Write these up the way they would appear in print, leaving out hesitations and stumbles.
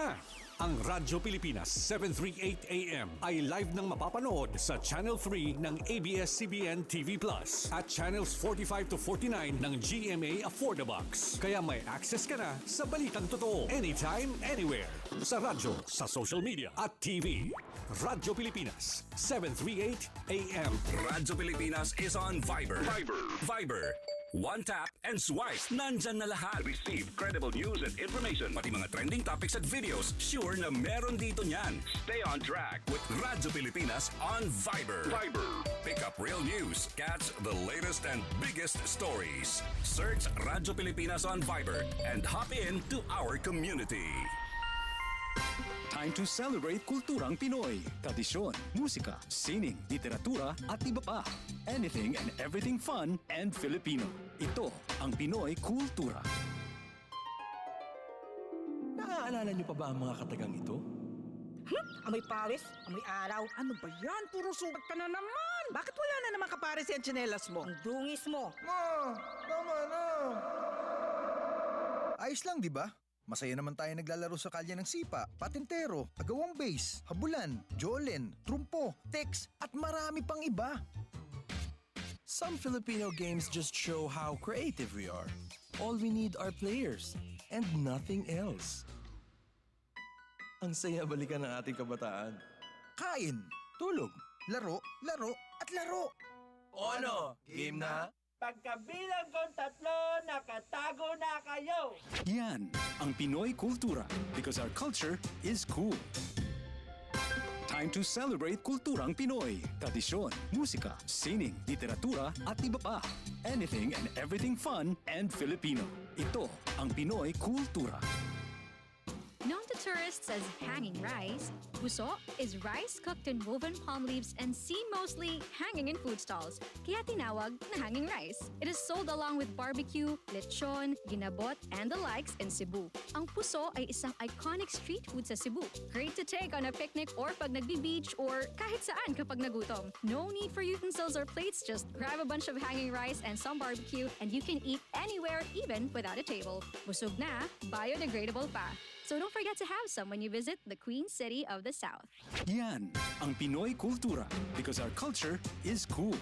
na! Ang Radyo Pilipinas 738 AM ay live nang mapapanood sa Channel 3 ng ABS-CBN TV Plus at Channels 45 to 49 ng GMA Affordabox. Kaya may access ka na sa balitang totoo anytime, anywhere. Sa radyo, sa social media at TV. Radyo Pilipinas 738 AM. Radyo Pilipinas is on Viber. Viber. One tap and swipe. Nandyan na lahat. Receive credible news and information. Pati mga trending topics at videos. Sure na meron dito niyan. Stay on track with Radyo Pilipinas on Viber. Pick up real news. Catch the latest and biggest stories. Search Radyo Pilipinas on Viber and hop in to our community. Time to celebrate kulturang Pinoy. Tradisyon, musika, sining, literatura at iba pa. Anything and everything fun and Filipino. Ito ang Pinoy Kultura. Naaalala niyo pa ba ang mga katagang ito? Amoy pawis, amoy araw. Ano ba yan? Puro sugat ka na naman. Bakit wala na naman kapares yung tsinelas mo? Ang dungis mo. Ma, tama na. Ayos lang, di ba? Masaya naman tayo naglalaro sa kalye ng sipa, patintero, agawang base, habulan, jolen, trumpo, text, at marami pang iba. Some Filipino games just show how creative we are. All we need are players and nothing else. Ang saya balikan ng ating kabataan. Kain, Tulog. laro, laro, at laro. O ano? Game na? Pagkabilang kong 3, nakatago na kayo. Yan ang Pinoy Kultura because our culture is cool. Time to celebrate kulturang Pinoy. Tradisyon, musika, sining, literatura at iba pa. Anything and everything fun and Filipino. Ito ang Pinoy Kultura. Known to tourists as hanging rice, puso is rice cooked in woven palm leaves and seen mostly hanging in food stalls, kaya tinawag na hanging rice. It is sold along with barbecue, lechon, ginabot, and the likes in Cebu. Ang puso ay isang iconic street food sa Cebu. Great to take on a picnic or pag nagbi-beach or kahit saan kapag nagutom. No need for utensils or plates, just grab a bunch of hanging rice and some barbecue and you can eat anywhere even without a table. Busog na, biodegradable pa. So don't forget to have some when you visit the Queen City of the South. Yan ang Pinoy Kultura because our culture is cool.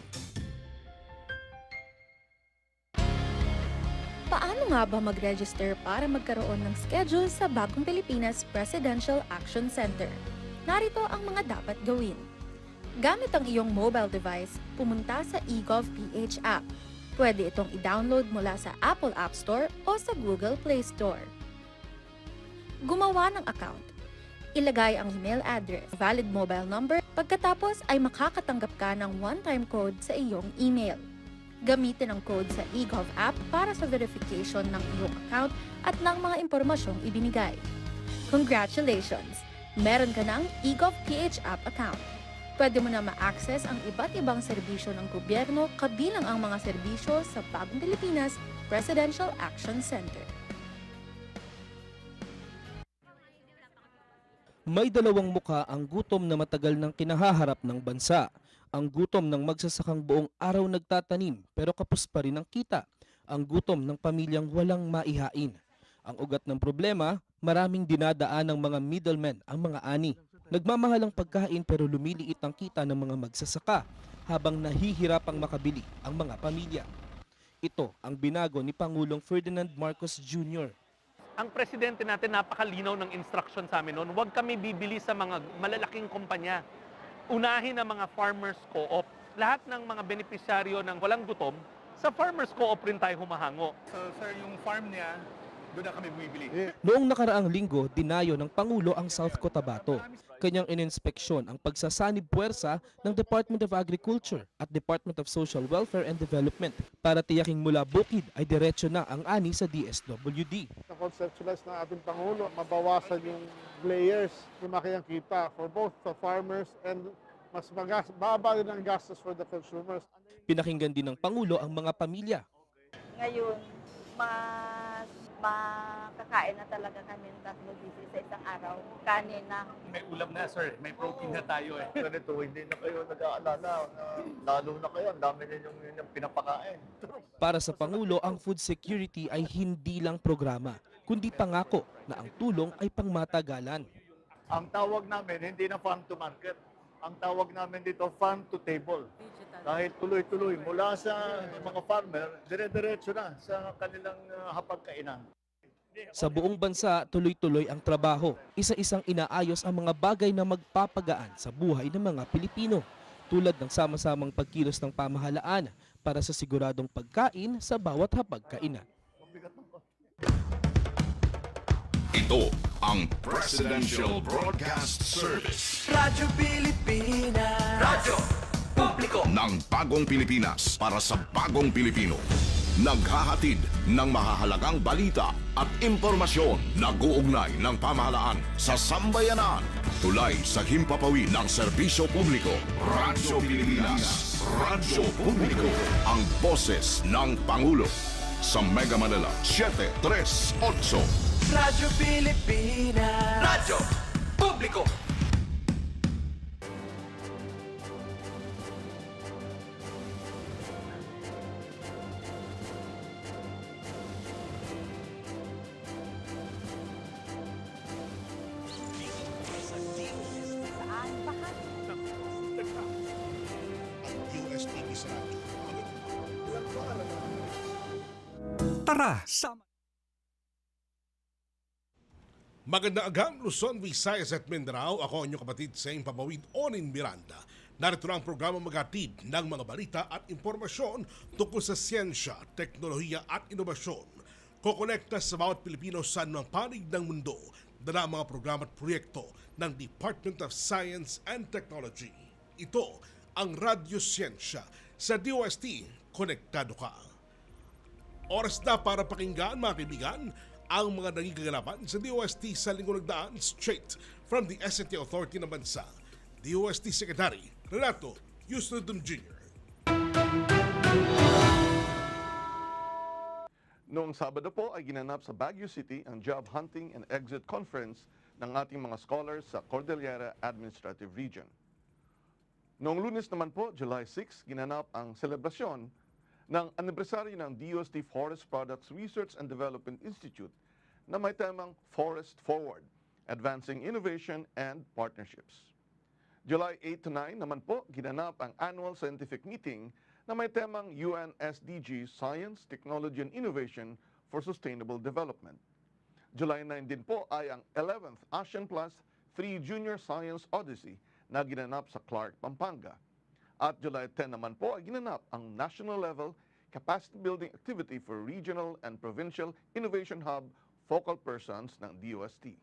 Paano nga ba mag-register para magkaroon ng schedule sa Bagong Pilipinas Presidential Action Center? Narito ang mga dapat gawin. Gamit ang iyong mobile device, pumunta sa eGovPH app. Pwede itong i-download mula sa Apple App Store o sa Google Play Store. Gumawa ng account. Ilagay ang email address, valid mobile number, pagkatapos ay makakatanggap ka ng one-time code sa iyong email. Gamitin ang code sa eGov app para sa verification ng iyong account at ng mga impormasyong ibinigay. Congratulations! Meron ka ng eGovPH app account. Pwede mo na ma-access ang iba't ibang serbisyo ng gobyerno kabilang ang mga serbisyo sa Bagong Pilipinas Presidential Action Center. May dalawang muka ang gutom na matagal nang kinahaharap ng bansa. Ang gutom ng magsasakang buong araw nagtatanim pero kapos pa rin ang kita. Ang gutom ng pamilyang walang maihain. Ang ugat ng problema, maraming dinadaan ng mga middlemen ang mga ani. Nagmamahal ang pagkain pero lumiliit ang kita ng mga magsasaka habang nahihirapang makabili ang mga pamilya. Ito ang binago ni Pangulong Ferdinand Marcos Jr. Ang presidente natin napakalinaw ng instruction sa amin noon, huwag kami bibili sa mga malalaking kumpanya. Unahin ang mga farmers co-op. Lahat ng mga benepisyaryo ng walang gutom, sa farmers co-op rin tayo humahango. So, sir, yung farm niya, doon na kami bumibili. Noong nakaraang linggo, dinayo ng Pangulo ang South Cotabato. Kanyang ininspeksyon ang pagsasanib puwersa ng Department of Agriculture at Department of Social Welfare and Development para tiyaking mula bukid ay diretso na ang ani sa DSWD. Na-conceptualize ng ating Pangulo, mabawasan yung layers, lumaki ang kita for both the farmers and mas baba din ang gastos for the consumers. Pinakinggan din ng Pangulo ang mga pamilya. Ngayon, mas makakain na talaga kami ng 3 beses sa isang araw. Kanin na. May ulam na, sir. May protein na tayo eh. Ganito, hindi na kayo nag-aalala. Lalo na kayo, ang dami ninyong pinapakain. Para sa Pangulo, ang food security ay hindi lang programa. kundi pangako na ang tulong ay pangmatagalan. Ang tawag namin, hindi na farm to market. Ang tawag namin dito, farm to table. Dahil tuloy-tuloy, mula sa mga farmer, dire-diretso na sa kanilang hapagkainan. Sa buong bansa, tuloy-tuloy ang trabaho. Isa-isang inaayos ang mga bagay na magpapagaan sa buhay ng mga Pilipino, tulad ng sama-samang pagkilos ng pamahalaan para sa siguradong pagkain sa bawat hapagkainan. Ito ang Presidential Broadcast Service. Radyo Pilipinas. Radyo Publiko. Ng bagong Pilipinas para sa bagong Pilipino. Naghahatid ng mahahalagang balita at impormasyon na guugnay ng pamahalaan sa sambayanan. Tulay sa himpapawid ng serbisyo publiko. Radyo Pilipinas. Radyo Publiko. Ang boses ng Pangulo. Sa Mega Manila, 738. Radyo Pilipinas. Radyo Publiko. Tara, sama! Magandang agam, Luzon, Visayas at Mindanao. Ako ang inyong kapatid sa Impapawid, Onin Miranda. Narito na ang programa maghatid ng mga balita at impormasyon tungkol sa siyensya, teknolohiya at inobasyon. Kokonekta sa bawat Pilipino sa anumang panig ng mundo. Dala ang mga programa at proyekto ng Department of Science and Technology. Ito ang Radyo Siyensya. Sa DOST, konektado ka. Oras na para pakinggan, mga kaibigan, ang mga naging kaganapan sa DOST sa linggo nagdaan straight from the SNT Authority ng bansa. DOST Secretary Renato Yusnudum Jr. Noong Sabado po ay ginanap sa Baguio City ang Job Hunting and Exit Conference ng ating mga scholars sa Cordillera Administrative Region. Noong Lunes naman po, July 6, ginanap ang selebrasyon ng anibersaryo ng DOST Forest Products Research and Development Institute na may temang Forest Forward, Advancing Innovation and Partnerships. July 8 to 9 naman po, ginanap ang annual scientific meeting na may temang UN SDG Science, Technology and Innovation for Sustainable Development. July 9 din po ay ang 11th ASEAN Plus 3 Junior Science Odyssey na ginanap sa Clark, Pampanga. At July 10 naman po ay ginanap ang national level capacity building activity for regional and provincial innovation hub focal persons ng DOST.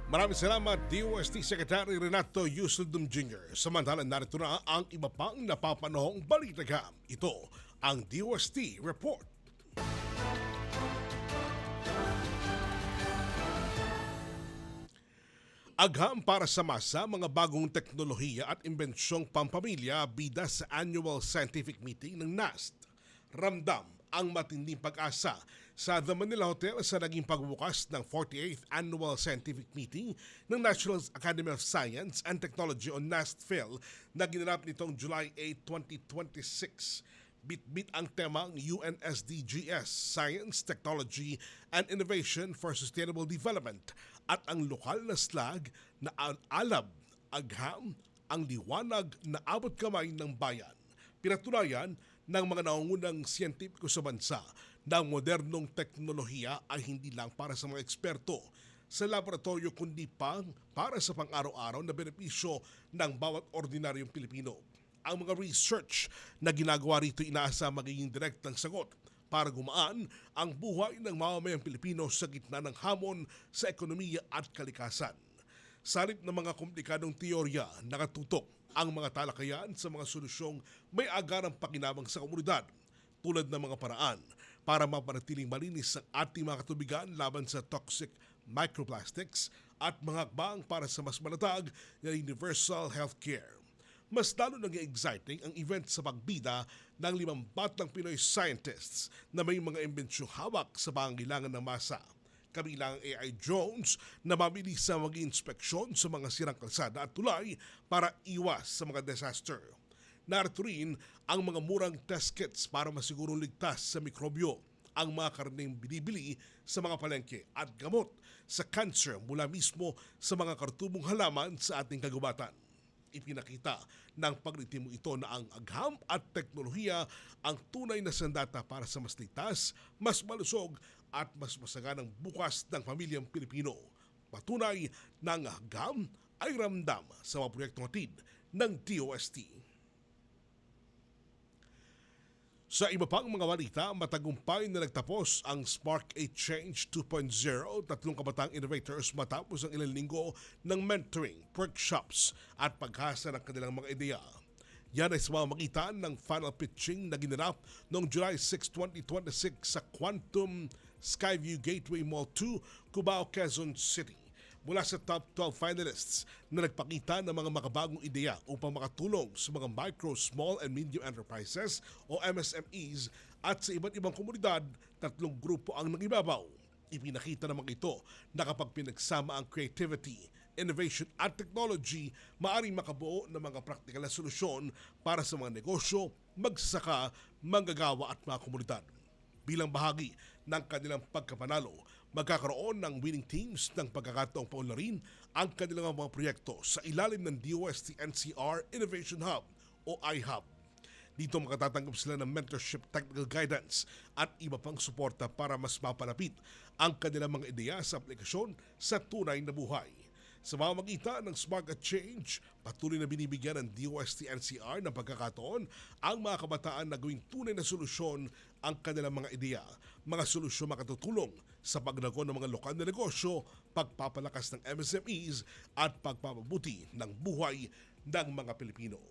Maraming salamat, DOST Secretary Renato Yusnudum Jr. Samantalang narito na ang iba pang napapanahong balitagam. Ito ang DOST Report. Agham para sa masa mga bagong teknolohiya at imbensyong pampamilya bida sa Annual Scientific Meeting ng NAST. Ramdam ang matinding pag-asa sa The Manila Hotel sa naging pagbubukas ng 48th Annual Scientific Meeting ng National Academy of Science and Technology o NASTPhil na ginanap nitong July 8, 2026. Bit-bit ang temang UNSDGS, Science, Technology, and Innovation for Sustainable Development at ang lokal na slag na alab, agham, ang liwanag na abot kamay ng bayan. Pinatunayan ng mga nangungunang siyentipiko sa bansa na ang modernong teknolohiya ay hindi lang para sa mga eksperto sa laboratorio kundi pang para sa pang-araw-araw na benepisyo ng bawat ordinaryong Pilipino. Ang mga research na ginagawa rito inaasa magiging direktang sagot para gumaan ang buhay ng mamamayang Pilipino sa gitna ng hamon sa ekonomiya at kalikasan. Sa halip ng mga komplikadong teorya, nakatutok ang mga talakayan sa mga solusyong may agarang pakinabang sa komunidad, tulad ng mga paraan para mapanatiling malinis ang ating mga katubigan laban sa toxic microplastics at mga hakbang para sa mas malatag na universal healthcare. Mas lalo naging exciting ang event sa pagbida ng 5 batang Pinoy scientists na may mga imbensyong hawak sa pangangailangan ng masa. Kabilang ang AI drones na mabilis sa mag-inspeksyon sa mga sirang kalsada at tulay para iwas sa mga disaster. Narito rin ang mga murang test kits para masigurong ligtas sa mikrobyo ang mga karneng binibili sa mga palengke at gamot sa cancer mula mismo sa mga kartubong halaman sa ating kagubatan. Ipinakita ng pagritimo ito na ang agham at teknolohiya ang tunay na sandata para sa mas ligtas, mas malusog at mas masaganang bukas ng pamilyang Pilipino. Patunay ng agham ay ramdam sa mga proyektong hatid ng DOST. Sa iba pang mga balita, matagumpay na nagtapos ang Spark Exchange 2.0, 3 kabatang innovators matapos ang ilang linggo ng mentoring, workshops at paghasa ng kanilang mga ideya. Yan ay sa pamamagitan ng final pitching na ginanap noong July 6, 2026 sa Quantum Skyview Gateway Mall 2, Cubao, Quezon City. Mula sa top 12 finalists na nagpakita ng mga makabagong ideya upang makatulong sa mga micro, small and medium enterprises o MSMEs at sa iba't ibang komunidad, 3 grupo ang nangibabaw. Ipinakita naman ito na kapag pinagsama ang creativity, innovation at technology, maaaring makabuo ng mga praktikal na solusyon para sa mga negosyo, magsasaka, manggagawa at mga komunidad. Bilang bahagi ng kanilang pagkapanalo, magkakaroon ng winning teams ng pagkakataong paunlarin ang kanilang mga proyekto sa ilalim ng DOST NCR Innovation Hub o iHub. Dito makatatanggap sila ng mentorship, technical guidance at iba pang suporta para mas mapalapit ang kanilang mga ideya sa aplikasyon sa tunay na buhay. Sa pamamagitan ng Spark at Change, patuloy na binibigyan ng DOST NCR ng pagkakataon ang mga kabataan na gawing tunay na solusyon ang kanilang mga ideya, mga solusyon makatutulong sa paglago ng mga lokal na negosyo, pagpapalakas ng MSMEs at pagpapabuti ng buhay ng mga Pilipino.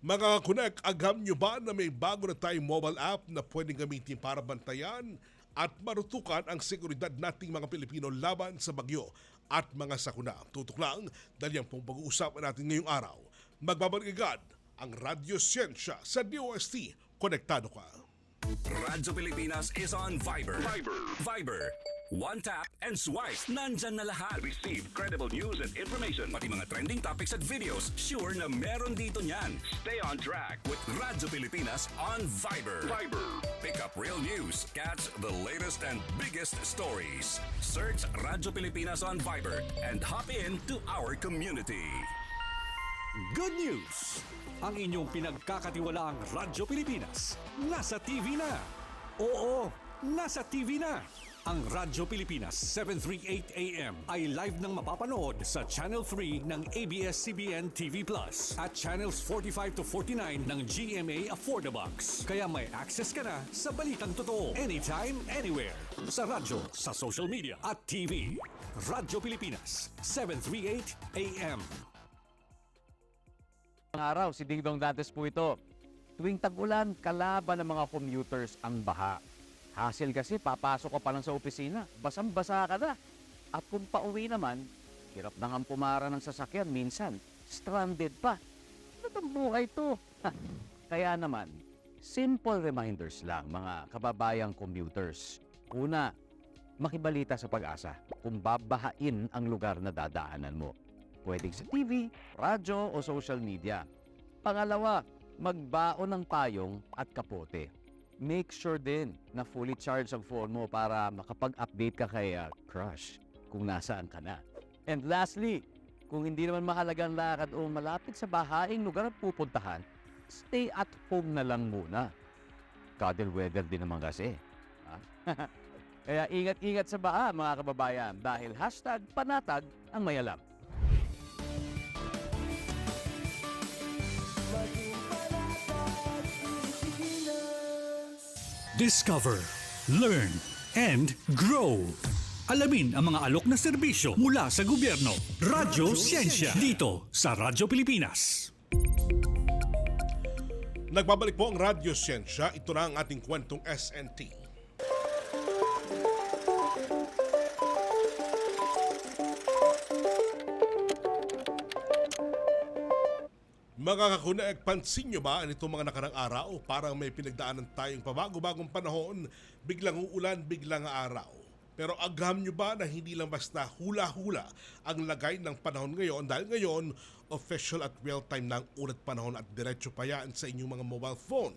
Mga Connect, agam nyo ba na may bago na tayong mobile app na pwedeng gamitin para bantayan at marutukan ang seguridad nating mga Pilipino laban sa bagyo at mga sakuna? Tutok lang dahil yan pong pag-uusapan natin ngayong araw. Magbabalik agad ang Radyo Siyensya sa DOST. Konektado ka. Radyo Pilipinas is on Viber. Viber. One tap and swipe. Nandyan na lahat. Receive credible news and information. Pati mga trending topics at videos. Sure na meron dito niyan. Stay on track with Radyo Pilipinas on Viber. Pick up real news. Catch the latest and biggest stories. Search Radyo Pilipinas on Viber and hop in to our community. Good news! Ang inyong pinagkakatiwalaang Radyo Pilipinas nasa TV na. Oo, nasa TV na. Ang Radyo Pilipinas 738 AM ay live nang mapapanood sa Channel 3 ng ABS-CBN TV Plus at Channels 45 to 49 ng GMA Affordabox. Kaya may access ka na sa balitang totoo anytime, anywhere. Sa radyo, sa social media at TV. Radyo Pilipinas 738 AM. Araw, si Ding Dong Dantes po ito. Tuwing tag-ulan, kalaban ng mga commuters ang baha. Hassle kasi, papasok ka pa lang sa opisina, basang-basa ka na. At kung pauwi naman, hirap na nga pumara ng sasakyan, minsan, stranded pa. Ano ang buhay to? Kaya naman, simple reminders lang mga kababayang commuters. Una, makibalita sa Pag-asa kung babahain ang lugar na dadaanan mo. Pwedeng sa TV, radyo o social media. Pangalawa, magbaon ng payong at kapote. Make sure din na fully charged ang phone mo para makapag-update ka kay crush kung nasaan ka na. And lastly, kung hindi naman mahalagang lakad o malapit sa bahaing lugar ang pupuntahan, stay at home na lang muna. Cuddle weather din naman kasi. Kaya ingat-ingat sa baha mga kababayan dahil #panatag ang mayalam. Discover, learn, and grow. Alamin ang mga alok na serbisyo mula sa gobyerno. Radyo Siyensya dito sa Radyo Pilipinas. Nagbabalik po ang Radyo Siyensya. Ito na ang ating kwentong SNT. Mga kakunaeg, pansin nyo ba nitong mga nakarang araw? Parang may pinagdaanan tayong pabago-bagong panahon, biglang uulan, biglang araw. Pero agam nyo ba na hindi lang basta hula-hula ang lagay ng panahon ngayon dahil ngayon official at real-time na ang ulat panahon at diretso pa yan sa inyong mga mobile phone.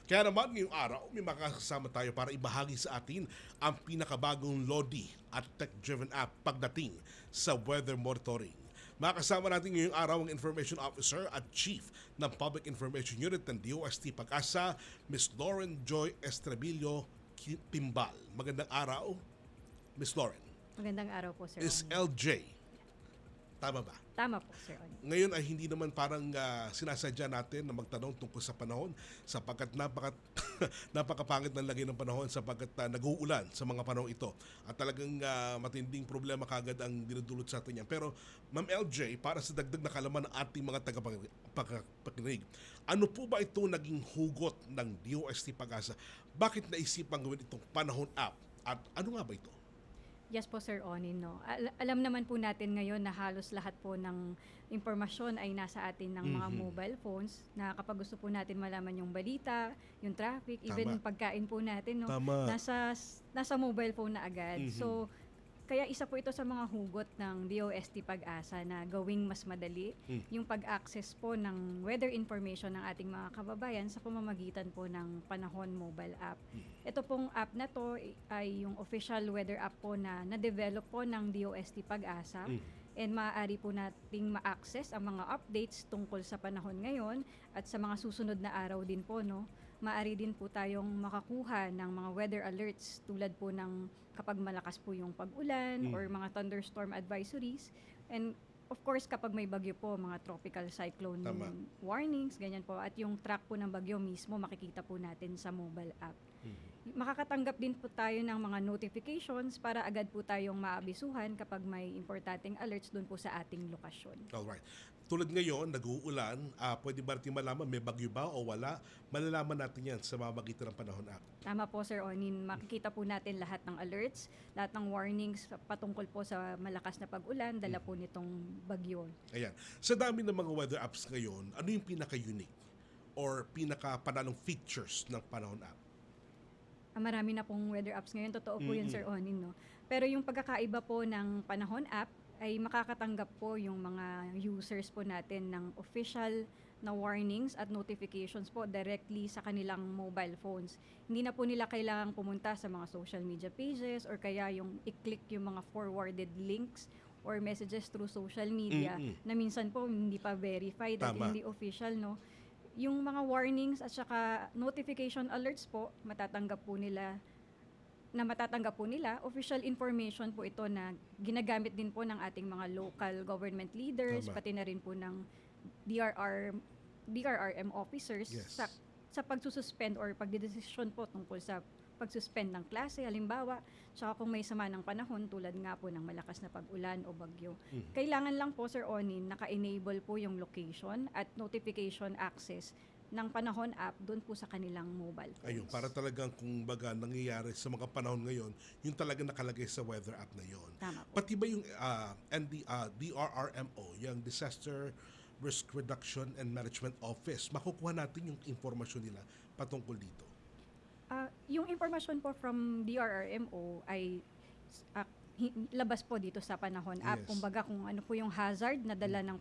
Kaya naman ngayong araw may makakasama tayo para ibahagi sa atin ang pinakabagong Lodi at tech-driven app pagdating sa weather monitoring. Makasama natin ngayong araw ang Information Officer at Chief ng Public Information Unit ng DOST Pag-asa, Ms. Lauren Joy Estrebillo Pimbal. Magandang araw, Ms. Lauren. Magandang araw po, Sir Is Oni. LJ. Tama ba? Tama po, Sir Oni. Ngayon ay hindi naman parang sinasadya natin na magtanong tungkol sa panahon sapagkat napakapangit ng lagay ng panahon sapagkat nag-uulan sa mga panahon ito. At talagang matinding problema kagad ang dinudulot sa atin yan. Pero Ma'am LJ, para sa dagdag na kalaman ng ating mga tagapakinig, ano po ba ito naging hugot ng DOST Pag-asa? Bakit naisipang gawin itong panahon app? At ano nga ba ito? Yes po, Sir Oni. No? Alam naman po natin ngayon na halos lahat po ng impormasyon ay nasa atin ng mga mobile phones na kapag gusto po natin malaman yung balita, yung traffic, even yung pagkain po natin, no? Nasa mobile phone na agad. So, kaya isa po ito sa mga hugot ng DOST Pag-asa na gawing mas madali yung pag-access po ng weather information ng ating mga kababayan sa pamamagitan po ng Panahon mobile app. Ito pong app na to ay yung official weather app po na na-develop po ng DOST Pag-asa. And maaari po nating ma-access ang mga updates tungkol sa panahon ngayon at sa mga susunod na araw din po, no? Maaari din po tayong makakuha ng mga weather alerts tulad po ng kapag malakas po yung pag-ulan or mga thunderstorm advisories. And of course, kapag may bagyo po, mga tropical cyclone warnings, ganyan po. At yung track po ng bagyo mismo, makikita po natin sa mobile app. Makakatanggap din po tayo ng mga notifications para agad po tayong maabisuhan kapag may importanteng alerts doon po sa ating lokasyon. Alright. Tulad ngayon, nag-uulan, pwede ba natin malaman may bagyo ba o wala? Malalaman natin yan sa mamagitan ng panahon app. Tama po, Sir Onin. Makikita po natin lahat ng alerts, lahat ng warnings patungkol po sa malakas na pag-ulan, dala po nitong bagyo. Ayan. Sa dami ng mga weather apps ngayon, ano yung pinaka-unique or pinaka-panalong features ng panahon app? Marami na pong weather apps ngayon. Totoo po yun, Sir Onin. No? Pero yung pagkakaiba po ng panahon app, ay makakatanggap po yung mga users po natin ng official na warnings at notifications po directly sa kanilang mobile phones. Hindi na po nila kailangang pumunta sa mga social media pages or kaya yung i-click yung mga forwarded links or messages through social media na minsan po hindi pa verified at hindi official, no? Yung mga warnings at saka notification alerts po, matatanggap po nila official information po ito na ginagamit din po ng ating mga local government leaders, pati na rin po ng DRRM officers sa pagsususpend or pagdedesisyon po tungkol sa pagsuspend ng klase, halimbawa, tsaka kung may sama ng panahon tulad nga po ng malakas na pag-ulan o bagyo. Kailangan lang po, Sir Onin, naka-enable po yung location at notification access ng panahon app doon po sa kanilang mobile phones. Ayun, para talagang kung baga nangyayari sa mga panahon ngayon, yung talagang nakalagay sa weather app na yon. Tama po. Pati ba yung DRRMO, yung Disaster Risk Reduction and Management Office, makukuha natin yung informasyon nila patungkol dito? Yung information po from DRRMO ay labas po dito sa panahon app. Kumbaga kung ano po yung hazard na dala ng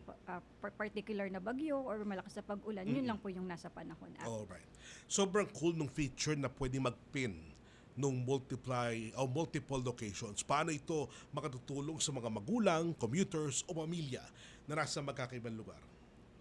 particular na bagyo or malakas na pag-ulan, yun lang po yung nasa panahon app. Alright. Sobrang cool nung feature na pwede mag-pin nung multiple locations. Paano ito makatutulong sa mga magulang, commuters o pamilya na nasa magkakaibang lugar?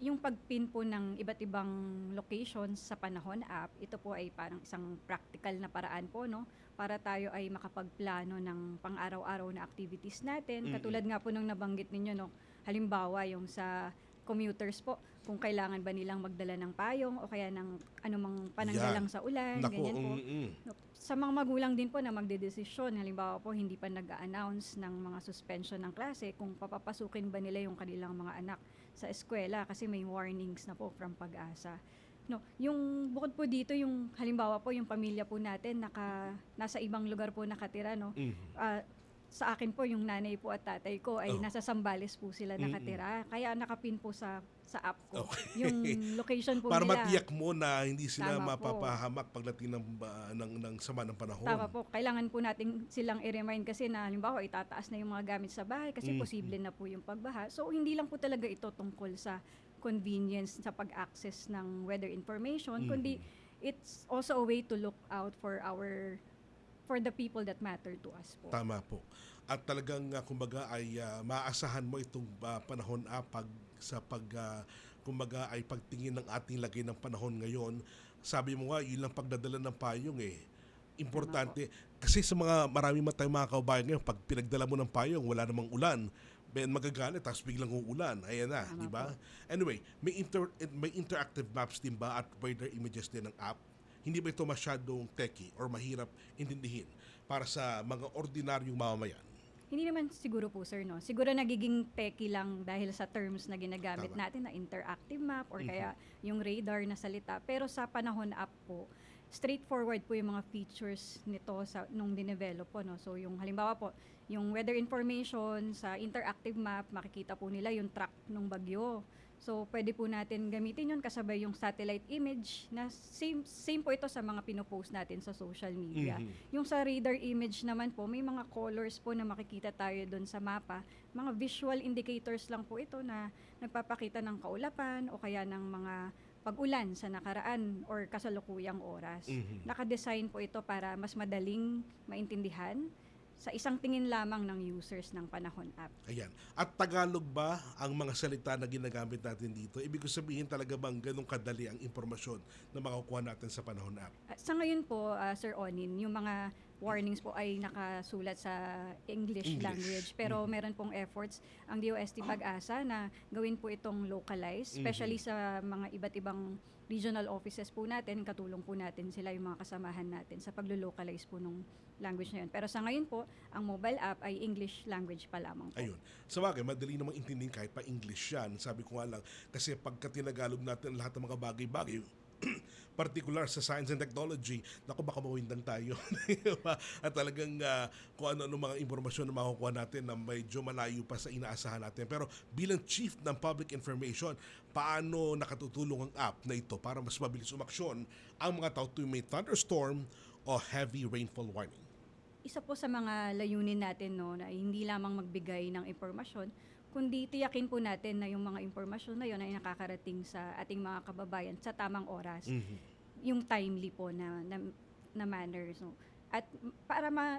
Yung pag-pin po ng iba't ibang locations sa panahon app, ito po ay parang isang practical na paraan po, no? Para tayo ay makapagplano ng pang-araw-araw na activities natin. Katulad nga po nung nabanggit ninyo, no? Halimbawa, yung sa commuters po, kung kailangan ba nilang magdala ng payong o kaya ng anumang pananggalang sa ulan, ganyan po. No, sa mga magulang din po na magdedesisyon, halimbawa po hindi pa nag-a-announce ng mga suspension ng klase, kung papapasukin ba nila yung kanilang mga anak sa eskwela kasi may warnings na po from Pag-asa. No, yung bukod po dito, yung halimbawa po yung pamilya po natin nasa ibang lugar po nakatira, no. sa akin po, yung nanay po at tatay ko ay nasa Sambales po sila nakatira. Kaya nakapin po sa app ko. Yung location po Para nila. matiyak mo na hindi sila Tama po. mapapahamak pagdating ng sama ng panahon. Tama po. Kailangan po natin silang i-remind kasi na halimbawa itataas na yung mga gamit sa bahay kasi posible na po yung pagbaha. So hindi lang po talaga ito tungkol sa convenience sa pag-access ng weather information, kundi it's also a way to look out for the people that matter to us po. Tama po. At talagang kumbaga ay maaasahan mo itong panahon kumbaga ay pagtingin ng ating lagay ng panahon ngayon. Sabi mo nga, yun lang pagdadala ng payong Importante. Kasi sa maraming tayong mga kaubayan ngayon, pag pinagdala mo ng payong, wala namang ulan, magagalit, tapos biglang uulan. Ayan na, di ba? Anyway, may interactive maps din ba at weather images din ng app? Hindi ba ito masyadong techy or mahirap intindihin para sa mga ordinaryong mamamayan? Hindi naman siguro po, sir, no? Siguro nagiging techy lang dahil sa terms na ginagamit natin na interactive map or kaya yung radar na salita. Pero sa panahon app po, straightforward po yung mga features nito nung dinevelop po, no? So yung halimbawa po, yung weather information sa interactive map, makikita po nila yung track ng bagyo. So pwede po natin gamitin yun kasabay yung satellite image na same po ito sa mga pinopost natin sa social media. Yung sa radar image naman po, may mga colors po na makikita tayo doon sa mapa. Mga visual indicators lang po ito na nagpapakita ng kaulapan o kaya ng mga pag-ulan sa nakaraan or kasalukuyang oras. Naka-design po ito para mas madaling maintindihan sa isang tingin lamang ng users ng Panahon app. Ayan. At Tagalog ba ang mga salita na ginagamit natin dito? Ibig sabihin talaga bang ganun kadali ang impormasyon na makukuha natin sa Panahon app? Sa ngayon po, Sir Onin, yung mga warnings po ay nakasulat sa English language. Pero meron pong efforts ang DOST Pag-asa na gawin po itong localized, especially sa mga iba't ibang regional offices po natin. Katulong po natin sila, yung mga kasamahan natin sa paglo-localize po nung language na yun. Pero sa ngayon po, ang mobile app ay English language pa lamang po. Ayun. Sa bagay, madali namang intindihin kahit pa English yan. Sabi ko nga lang, kasi pagka tinagalog natin lahat ng mga bagay-bagay, particular sa science and technology, naku baka mawindang tayo. At talagang kung ano-ano mga impormasyon na makukuha natin na medyo malayo pa sa inaasahan natin. Pero bilang chief ng public information, paano nakatutulong ang app na ito para mas mabilis umaksyon ang mga tao tuwing may thunderstorm o heavy rainfall warning? Isa po sa mga layunin natin, no, na hindi lamang magbigay ng impormasyon, kundi tiyakin po natin na yung mga impormasyon na yun ay nakakarating sa ating mga kababayan sa tamang oras. Yung timely po na manner. So, at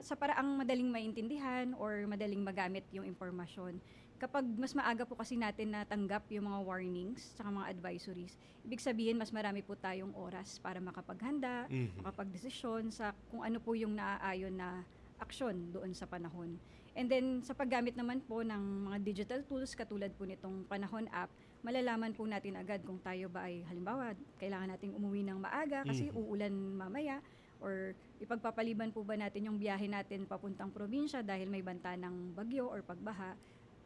sa paraang madaling maintindihan or madaling magamit yung impormasyon. Kapag mas maaga po kasi natin natanggap yung mga warnings sa mga advisories, ibig sabihin mas marami po tayong oras para makapaghanda, makapagdesisyon sa kung ano po yung naaayon na aksyon doon sa panahon. And then sa paggamit naman po ng mga digital tools katulad po nitong Panahon app, malalaman po natin agad kung tayo ba ay halimbawa kailangan nating umuwi ng maaga kasi uulan mamaya, or ipagpapaliban po ba natin yung biyahe natin papuntang probinsya dahil may banta ng bagyo or pagbaha,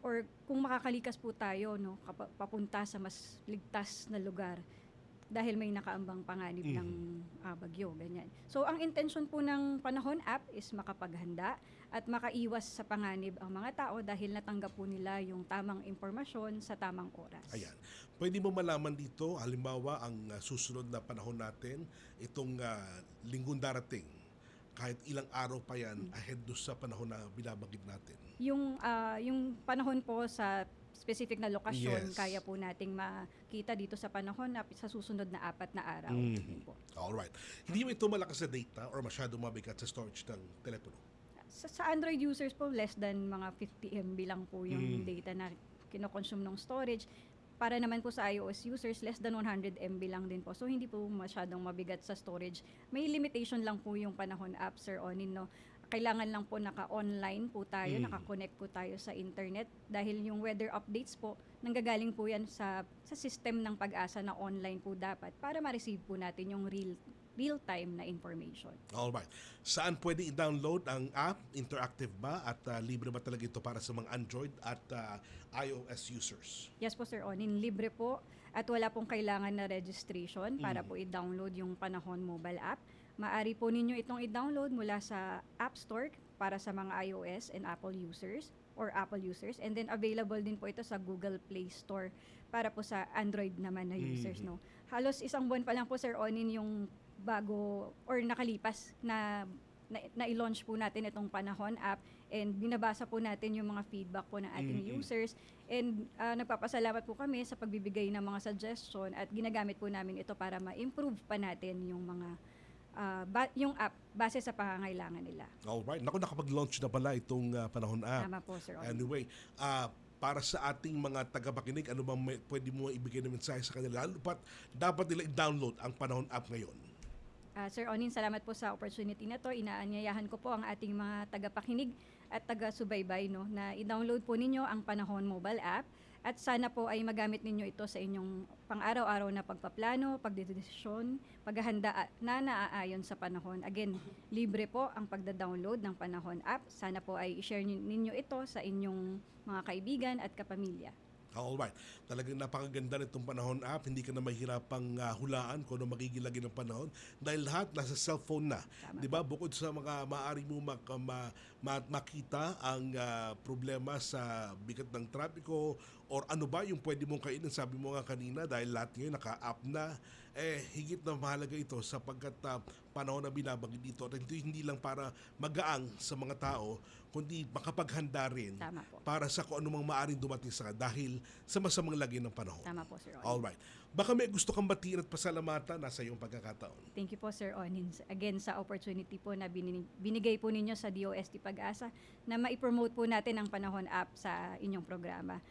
or kung makakalikas po tayo, no, papunta sa mas ligtas na lugar dahil may nakaambang panganib ng bagyo, ganyan. So ang intention po ng Panahon app is makapaghanda at makaiwas sa panganib ang mga tao dahil natanggap po nila yung tamang impormasyon sa tamang oras. Ayan. Pwede mo malaman dito, halimbawa, ang susunod na panahon natin, itong linggong darating, kahit ilang araw pa yan ahead do sa panahon na binabagid natin. Yung panahon po sa specific na lokasyon, kaya po nating makita dito sa Panahon app sa susunod na 4 na araw. Po. Alright. Hindi mo ito malakas sa data or masyadong mabigat sa storage ng telepono? Sa Android users po, less than mga 50 MB lang po yung data na kinokonsume ng storage. Para naman po sa iOS users, less than 100 MB lang din po. So, hindi po masyadong mabigat sa storage. May limitation lang po yung Panahon app, Sir Onin, no? Kailangan lang po naka-online po tayo, naka-connect po tayo sa internet dahil yung weather updates po, nanggagaling po yan sa system ng Pag-asa na online po dapat para ma-receive po natin yung real-time na information. Alright. Saan pwede i-download ang app? Interactive ba? At libre ba talaga ito para sa mga Android at iOS users? Yes po, Sir Onin. Libre po at wala pong kailangan na registration para po i-download yung Panahon mobile app. Maaari po ninyo itong i-download mula sa App Store para sa mga iOS and Apple users or Apple users, and then available din po ito sa Google Play Store para po sa Android naman na users, no. Halos isang buwan pa lang po, Sir Onin, yung bago or nakalipas na i-launch po natin itong Panahon app, and binabasa po natin yung mga feedback po ng ating users, and nagpapasalamat po kami sa pagbibigay ng mga suggestion, at ginagamit po namin ito para ma-improve pa natin yung mga yung app base sa pangangailangan nila. Alright. Naku, nakapag-launch na pala itong Panahon app. Tama po, Sir Onin. Anyway, para sa ating mga tagapakinig, ano bang pwede mo ibigay na mensahe sa kanila? Lalo pat dapat nila i-download ang Panahon app ngayon. Sir Onin, salamat po sa opportunity na to. Inaanyayahan ko po ang ating mga tagapakinig at taga-subaybay, no, na i-download po ninyo ang Panahon mobile app, at sana po ay magamit ninyo ito sa inyong pang-araw-araw na pagpaplano, pagdedesisyon, paghahanda na naaayon sa panahon. Again, libre po ang pagda-download ng Panahon app. Sana po ay i-share ninyo ito sa inyong mga kaibigan at kapamilya. Alright. Talagang napakaganda nitong Panahon app. Hindi ka na mahirapang hulaan kung ano magiging lagi ng panahon dahil lahat nasa cellphone na. Di ba? Bukod sa mga maaari mo makita ang problema sa bigat ng trapiko or ano ba yung pwede mong kainin, sabi mo nga kanina, dahil lahat ngayon naka-app na, higit na mahalaga ito sapagkat panahon na binabagid dito. At hindi lang para magaang sa mga tao, kundi makapaghanda rin para sa kung anumang maaaring dumating sa dahil sa masamang lagi ng panahon. Tama po, Sir Onin. Alright. Baka may gusto kang batiin at pasalamatan, nasa iyong pagkakataon. Thank you po, Sir Onin. Again, sa opportunity po na binigay po ninyo sa DOST Pag-asa na ma-promote po natin ang Panahon app sa inyong programa.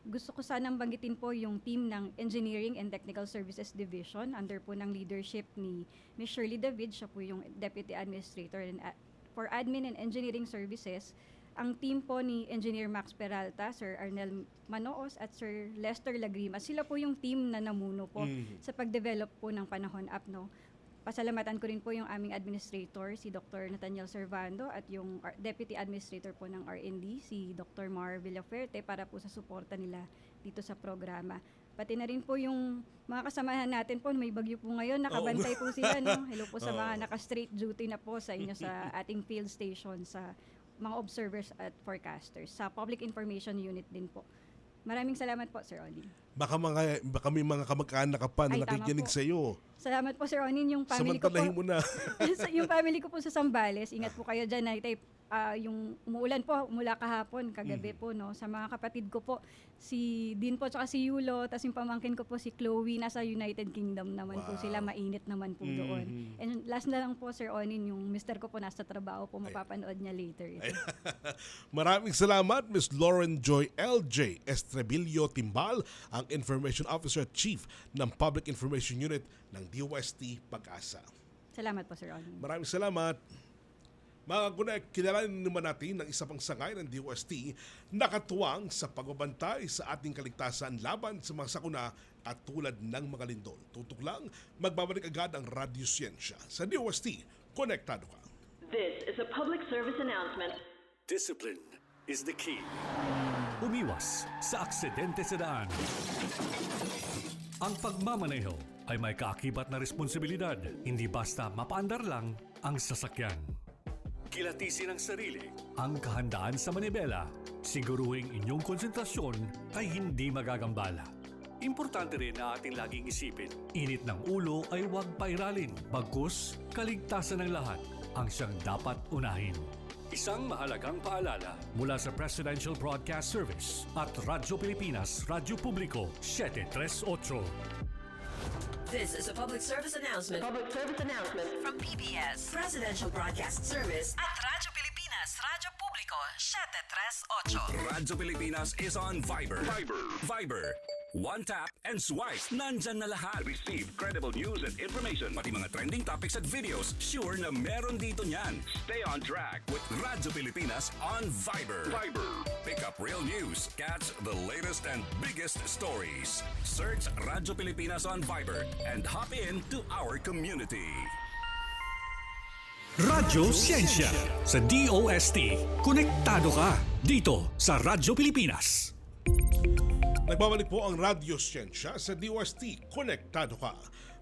Gusto ko sanang banggitin po yung team ng Engineering and Technical Services Division under po ng leadership ni Ms. Shirley David. Siya po yung Deputy Administrator for Admin and Engineering Services. Ang team po ni Engineer Max Peralta, Sir Arnel Manoos at Sir Lester Lagrima, sila po yung team na namuno po sa pag-develop po ng Panahon app, no. Pasalamatan ko rin po yung aming administrator, si Dr. Nathaniel Servando, at yung Deputy Administrator po ng R&D, si Dr. Mar Villaferte, para po sa suporta nila dito sa programa. Pati na rin po yung mga kasamahan natin po, may bagyo po ngayon, nakabantay po sila, no? Hello po sa mga naka-straight duty na po sa inyo sa ating field station, sa mga observers at forecasters, sa Public Information Unit din po. Maraming salamat po, Sir Onin. Baka may mga kamag-anak ka pa na nakikinig sa iyo. Salamat po, Sir Onin. Yung family ko po. Samantalahin mo na. Yung family ko po sa Zambales, ingat po kayo dyan. Yung umuulan po, mula kahapon, kagabi po, no. Sa mga kapatid ko po, si Dean po, tsaka si Yulo, tapos yung pamangkin ko po, si Chloe, nasa United Kingdom naman po sila, mainit naman po doon. And last na lang po, Sir Onin, yung mister ko po nasa trabaho po, mapapanood niya later. Maraming salamat, Ms. Lauren Joy L.J. Estrebillo Timbal, ang Information Officer at Chief ng Public Information Unit ng DOST Pag-asa. Salamat po, Sir Onin. Maraming salamat. Mga Connect, kilalanin naman natin ng isa pang sangay ng DOST na katuwang sa pagbabantay sa ating kaligtasan laban sa mga sakuna at tulad ng mga lindol. Tutok lang, magbabalik agad ang Radyo Siyensya. Sa DOST, konektado ka. This is a public service announcement. Discipline is the key. Umiwas sa aksidente sa daan. Ang pagmamaneho ay may kaakibat na responsibilidad. Hindi basta mapaandar lang ang sasakyan. Kilatisin ang sarili, ang kahandaan sa manibela. Siguruhing inyong konsentrasyon ay hindi magagambala. Importante rin na ating laging isipin, init ng ulo ay huwag pairalin. Bagkus, kaligtasan ng lahat ang siyang dapat unahin. Isang mahalagang paalala mula sa Presidential Broadcast Service at Radyo Pilipinas, Radyo Publiko, 738. This is a public service announcement. Public service announcement from PBS, Presidential Broadcast Service at Radyo Pilipinas, Radyo Publiko, 738. Radyo Pilipinas is on Viber. Viber. One tap and swipe. Nandyan na lahat. Receive credible news and information. Pati mga trending topics at videos. Sure na meron dito niyan. Stay on track with Radyo Pilipinas on Viber. Pick up real news. Catch the latest and biggest stories. Search Radyo Pilipinas on Viber and hop in to our community. Radyo Siyensya sa DOST. Konektado ka dito sa Radyo Pilipinas. Nagbabalik po ang Radyo Siyensya sa DOST. Konektado ka.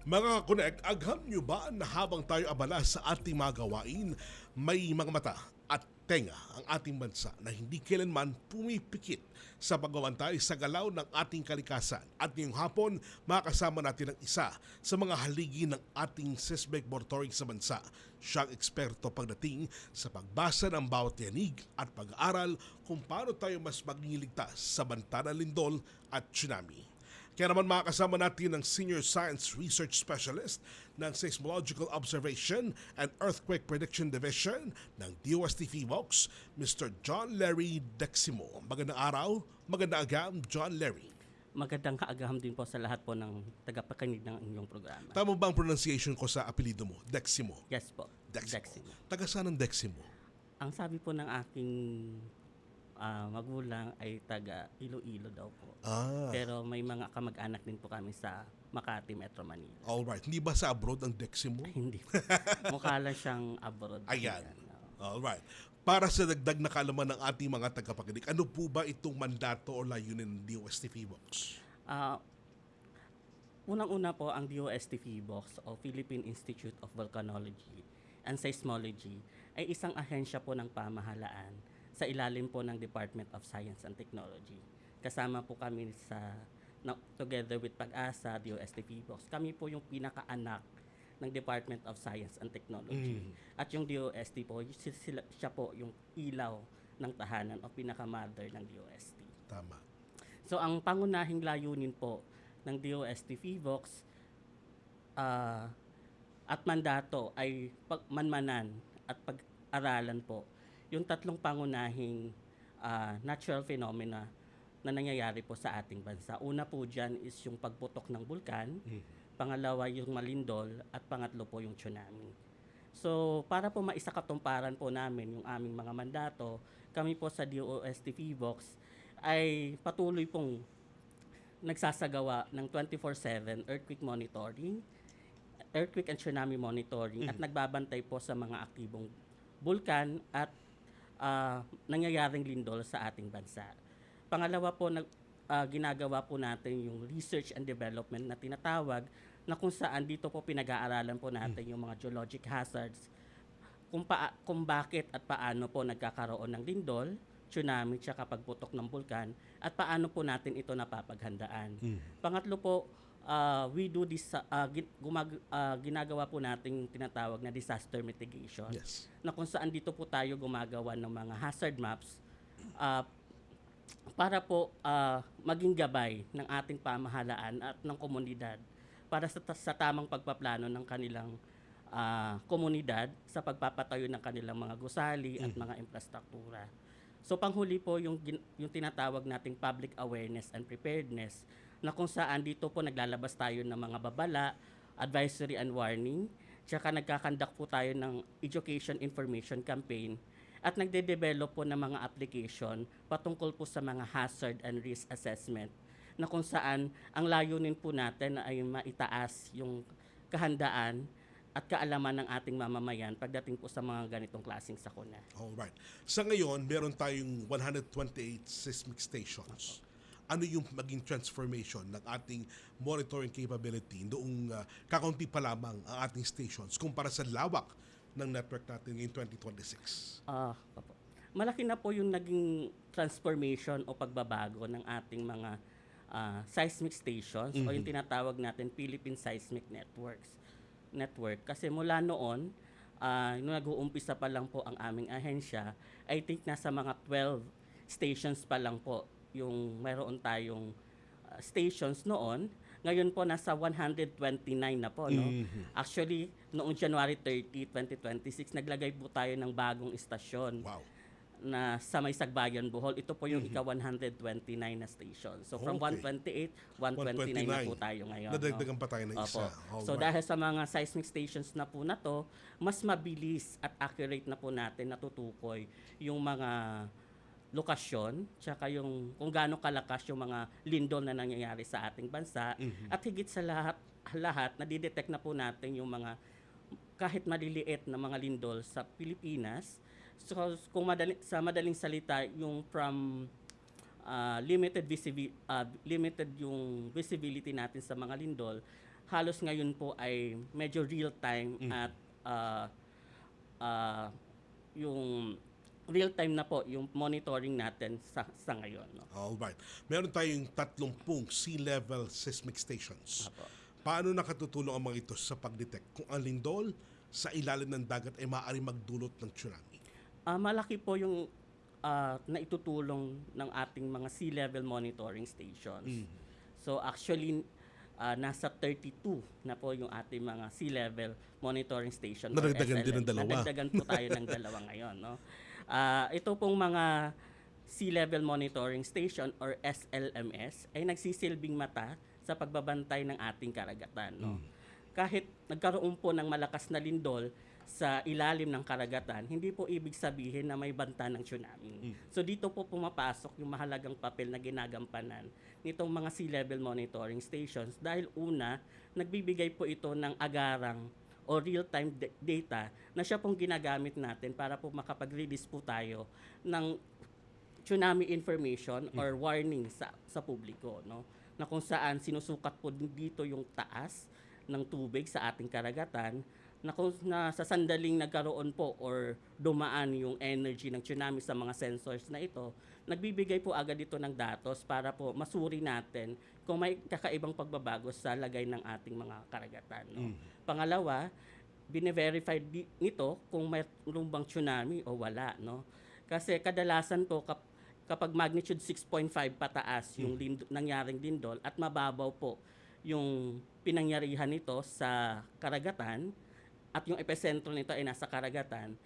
Mga Connect, agham nyo ba na habang tayo abala sa ating mga gawain, may mga mata at tenga ang ating bansa na hindi kailanman pumipikit sa pagbabantay sa galaw ng ating kalikasan. At ngayong hapon, makakasama natin ang isa sa mga haligi ng ating seismic monitoring sa bansa. Siyang eksperto pagdating sa pagbasa ng bawat yanig at pag-aaral kung paano tayo mas maging ligtas sa banta ng lindol at tsunami. Kaya naman makakasama natin ang Senior Science Research Specialist ng Seismological Observation and Earthquake Prediction Division ng DOST PHIVOLCS, Mr. John Larry Deximo. Magandang araw, magandang agam, John Larry. Magandang kaagaham din po sa lahat po ng tagapakinig ng inyong programa. Tama ba ang pronunciation ko sa apelido mo, Deximo? Yes po, Deximo. Taga saan ang Deximo? Ang sabi po ng aking magulang ay taga Iloilo daw po. Pero may mga kamag-anak din po kami sa Makati, Metro Manila. Alright. Hindi ba sa abroad ang Deximo? Hindi. Mukha lang siyang abroad. Ayan. Alright. Para sa dagdag na kaalaman ng ating mga tagapakinig, ano po ba itong mandato o layunin ng DOST PHIVOLCS? Unang-una po ang DOST PHIVOLCS o Philippine Institute of Volcanology and Seismology ay isang ahensya po ng pamahalaan sa ilalim po ng Department of Science and Technology. Kasama po kami together with Pag-asa, DOST PHIVOLCS. Kami po yung pinaka-anak ng Department of Science and Technology. At yung DOST po, siya po yung ilaw ng tahanan o pinaka-mother ng DOST. Tama. So ang pangunahing layunin po ng DOST PHIVOLCS at mandato ay pagmanmanan at pag-aralan po yung tatlong pangunahing natural phenomena na nangyayari po sa ating bansa. Una po dyan is yung pagputok ng bulkan, pangalawa yung malindol, at pangatlo po yung tsunami. So, para po maisakatumparan po namin yung aming mga mandato, kami po sa DOST PHIVOLCS ay patuloy pong nagsasagawa ng 24/7 earthquake monitoring, earthquake and tsunami monitoring, at nagbabantay po sa mga aktibong bulkan at nangyayaring lindol sa ating bansa. Pangalawa po, ginagawa po natin yung research and development na tinatawag na kung saan dito po pinag-aaralan po natin yung mga geologic hazards, kung bakit at paano po nagkakaroon ng lindol, tsunami, tsaka pagputok ng bulkan, at paano po natin ito napapaghandaan. Pangatlo po, we do this, ginagawa po natin tinatawag na disaster mitigation. Yes. Na kung saan dito po tayo gumagawa ng mga hazard maps para po maging gabay ng ating pamahalaan at ng komunidad para sa tamang pagpaplano ng kanilang komunidad sa pagpapatayo ng kanilang mga gusali at mga infrastruktura. So panghuli po yung tinatawag nating public awareness and preparedness, na kung saan dito po naglalabas tayo ng mga babala, advisory and warning, tsaka nagkakandak po tayo ng education information campaign, at nagde-develop po ng mga application patungkol po sa mga hazard and risk assessment, na kung saan ang layunin po natin ay maitaas yung kahandaan at kaalaman ng ating mamamayan pagdating po sa mga ganitong klaseng sakuna. Alright. Sa ngayon, meron tayong 128 seismic stations. Ano yung maging transformation ng ating monitoring capability noong kakaunti pa lamang ang ating stations kumpara sa lawak ng network natin ngayong 2026? Malaki na po yung naging transformation o pagbabago ng ating mga seismic stations o yung tinatawag natin Philippine Seismic Network. Kasi mula noon, nung nag-uumpisa pa lang po ang aming ahensya, I think nasa mga 12 stations pa lang po yung mayroon tayong stations noon. Ngayon po nasa 129 na po, no? Actually, noong January 30, 2026, naglagay po tayo ng bagong istasyon. Wow. Na sa May Sagbayan, Bohol. Ito po yung ika-129 na station. So from 128, 129 na po tayo ngayon. Nadagdagan pa tayo ng isa. So dahil sa mga seismic stations na po na to, mas mabilis at accurate na po natin natutukoy yung mga lokasyon, tsaka yung kung gaano kalakas yung mga lindol na nangyayari sa ating bansa, at higit sa lahat, nadidetect na po natin yung mga kahit maliliit na mga lindol sa Pilipinas. So kung sa madaling salita, yung from limited yung visibility natin sa mga lindol halos ngayon po ay medyo real time at yung real time na po yung monitoring natin sa ngayon. No? Alright. Meron tayong 30 sea level seismic stations. Paano nakatutulong ang mga ito sa pag-detect kung ang lindol sa ilalim ng dagat ay maaaring magdulot ng tsunami? Malaki po yung naitutulong ng ating mga sea level monitoring stations. So actually, nasa 32 na po yung ating mga sea level monitoring station. Nadagdagan din ng dalawa. Nadagdagan po tayo ng dalawa ngayon. No? Ito pong mga sea level monitoring station or SLMS ay nagsisilbing mata sa pagbabantay ng ating karagatan. No? Kahit nagkaroon po ng malakas na lindol sa ilalim ng karagatan, hindi po ibig sabihin na may banta ng tsunami. So dito po pumapasok yung mahalagang papel na ginagampanan nitong mga sea level monitoring stations dahil una, nagbibigay po ito ng agarang o real-time data na siya pong ginagamit natin para po makapag-release po tayo ng tsunami information or warning sa publiko, no? Na kung saan sinusukat po dito yung taas ng tubig sa ating karagatan, na sa sandaling nagkaroon po or dumaan yung energy ng tsunami sa mga sensors na ito, nagbibigay po agad ito ng datos para po masuri natin kung may kakaibang pagbabago sa lagay ng ating mga karagatan. No? Pangalawa, bine-verify nito kung mayroon bang tsunami o wala. No? Kasi kadalasan po kapag magnitude 6.5 pataas yung nangyaring lindol at mababaw po yung pinangyarihan nito sa karagatan, at yung epicentro nito ay nasa karagatan,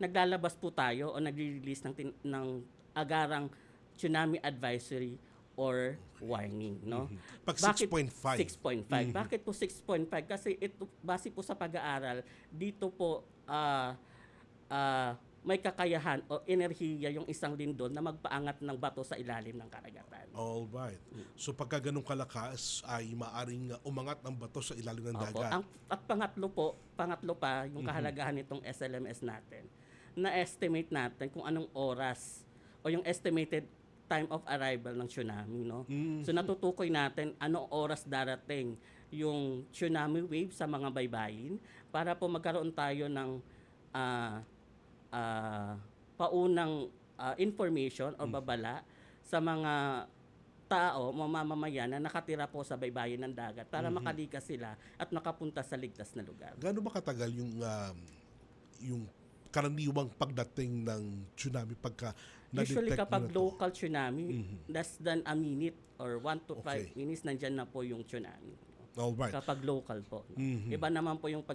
naglalabas po tayo o nagre-release ng agarang tsunami advisory or warning. No? Pag 6.5. 6.5. Bakit po 6.5? Kasi ito, base po sa pag-aaral, dito po may kakayahan o enerhiya yung isang lindol na magpaangat ng bato sa ilalim ng karagatan. Alright. So pagka ganun kalakas ay maaring umangat ang bato sa ilalim ng dagat. At pangatlo pa yung kahalagahan nitong SLMS natin. Na-estimate natin kung anong oras o yung estimated time of arrival ng tsunami. No? So natutukoy natin anong oras darating yung tsunami wave sa mga baybayin para po magkaroon tayo ng paunang information o babala sa mga tao, mamamayan na nakatira po sa baybayin ng dagat para makalikas sila at makapunta sa ligtas na lugar. Gaano ba katagal yung karaniwang pagdating ng tsunami pagka na-detect? Usually kapag local tsunami, less than a minute or 1 to 5 minutes, nandyan na po yung tsunami. Alright. Kapag local po. Iba naman po yung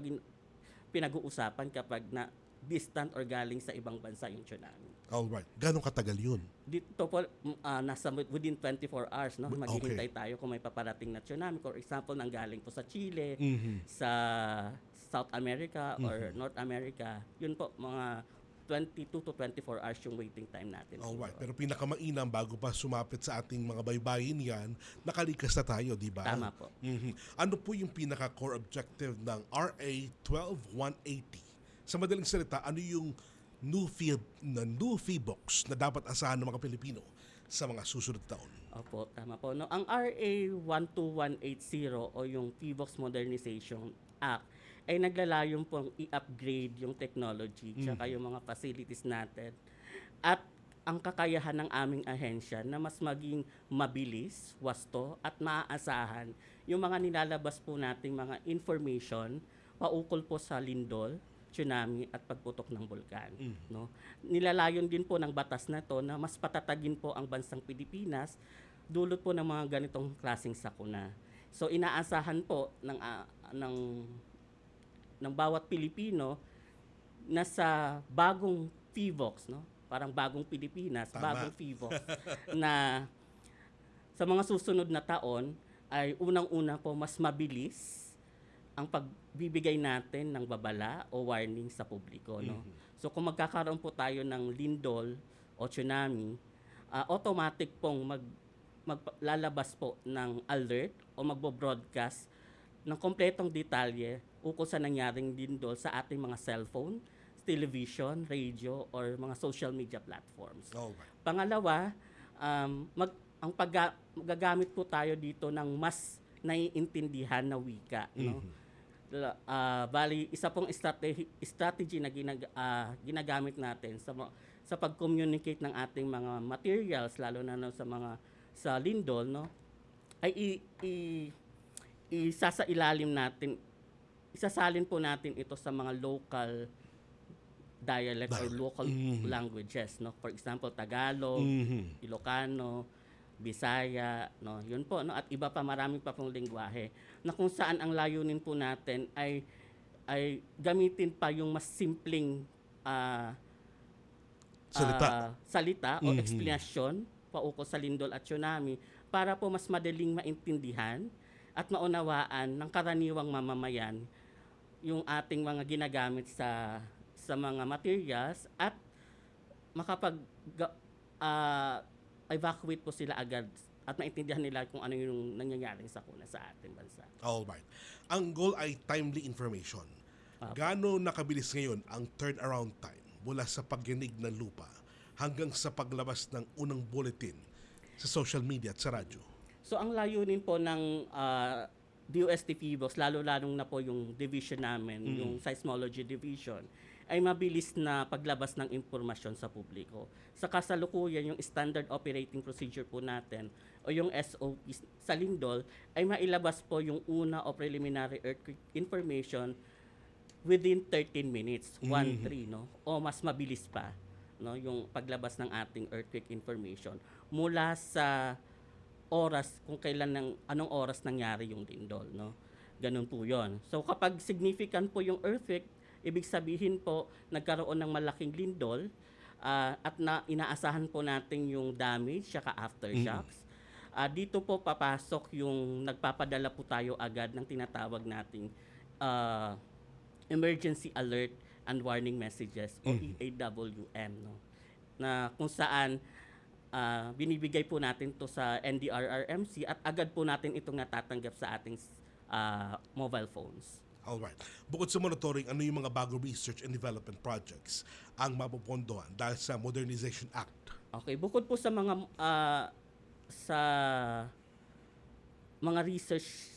pinag-uusapan kapag na distant or galing sa ibang bansa yung tsunami. Alright. Gano'ng katagal yun? Dito po, nasa within 24 hours, no? Maghihintay tayo kung may paparating na tsunami. For example, nanggaling po sa Chile, sa South America or North America. Yun po, mga 22 to 24 hours yung waiting time natin. Alright. Pero pinakamainam bago pa sumapit sa ating mga baybayin yan, nakalikas na tayo, di ba? Tama po. Ano po yung pinaka-core objective ng RA 12180? Sa madaling salita, ano yung new PHIVOLCS na dapat asahan ng mga Pilipino sa mga susunod taon? Opo, tama po. No, ang RA 12180 o yung PHIVOLCS Modernization Act ay naglalayon pong i-upgrade yung technology tsaka yung mga facilities natin at ang kakayahan ng aming ahensya na mas maging mabilis, wasto at maaasahan yung mga nilalabas po nating mga information paukol po sa lindol, tsunami at pagputok ng bulkan. No? Nilalayon din po ng batas na to na mas patatagin po ang bansang Pilipinas dulot po ng mga ganitong klaseng sakuna. So inaasahan po ng bawat Pilipino na sa bagong PHIVOLCS, no? Parang bagong Pilipinas, bagong PHIVOLCS na sa mga susunod na taon ay unang-una po mas mabilis ang pagbibigay natin ng babala o warning sa publiko. No? So kung magkakaroon po tayo ng lindol o tsunami, automatic pong maglalabas po ng alert o magbo-broadcast ng kompletong detalye ukol sa nangyaring lindol sa ating mga cellphone, television, radio, or mga social media platforms. Pangalawa, magagamit po tayo dito ng mas naiintindihan na wika, no? Bali, isa pong strategy na ginagamit natin sa pag-communicate ng ating mga materials, lalo na no, sa lindol, no, ay isasalin po natin ito sa mga local dialects or local languages, no. For example, Tagalog, Ilocano, Bisaya, no. Yun po, no, at iba pa, marami pa pong lengguwahe na kung saan ang layunin po natin ay gamitin pa yung mas simpleng salita o eksplanasyon paukol sa lindol at tsunami para po mas madaling maintindihan at maunawaan ng karaniwang mamamayan yung ating mga ginagamit sa mga materials at evacuate po sila agad at maintindihan nila kung ano yung nangyayari sa ating bansa. Alright. Ang goal ay timely information. Gaano nakabilis ngayon ang turnaround time mula sa pagginig ng lupa hanggang sa paglabas ng unang bulletin sa social media at sa radyo? So ang layunin po ng DOST PHIVOLCS, lalo-lalong na po yung division namin, yung seismology division, ay mabilis na paglabas ng impormasyon sa publiko. Sa kasalukuyan, yung standard operating procedure po natin o yung SOP sa lindol ay mailabas po yung una o preliminary earthquake information within 13 minutes, 1-3, no? O mas mabilis pa, no, yung paglabas ng ating earthquake information mula sa oras kung anong oras nangyari yung lindol, no? Ganun po 'yon. So kapag significant po yung earthquake, ibig sabihin po nagkaroon ng malaking lindol at inaasahan po natin yung damage saka aftershocks. Dito po papasok yung nagpapadala po tayo agad ng tinatawag nating emergency alert and warning messages o EAWM, no? Na kung saan binibigay po natin to sa NDRRMC at agad po natin itong natatanggap sa ating mobile phones. Alright. Bukod sa monitoring, ano yung mga bagong research and development projects ang mapupondohan dahil sa Modernization Act? Okay, bukod po sa mga research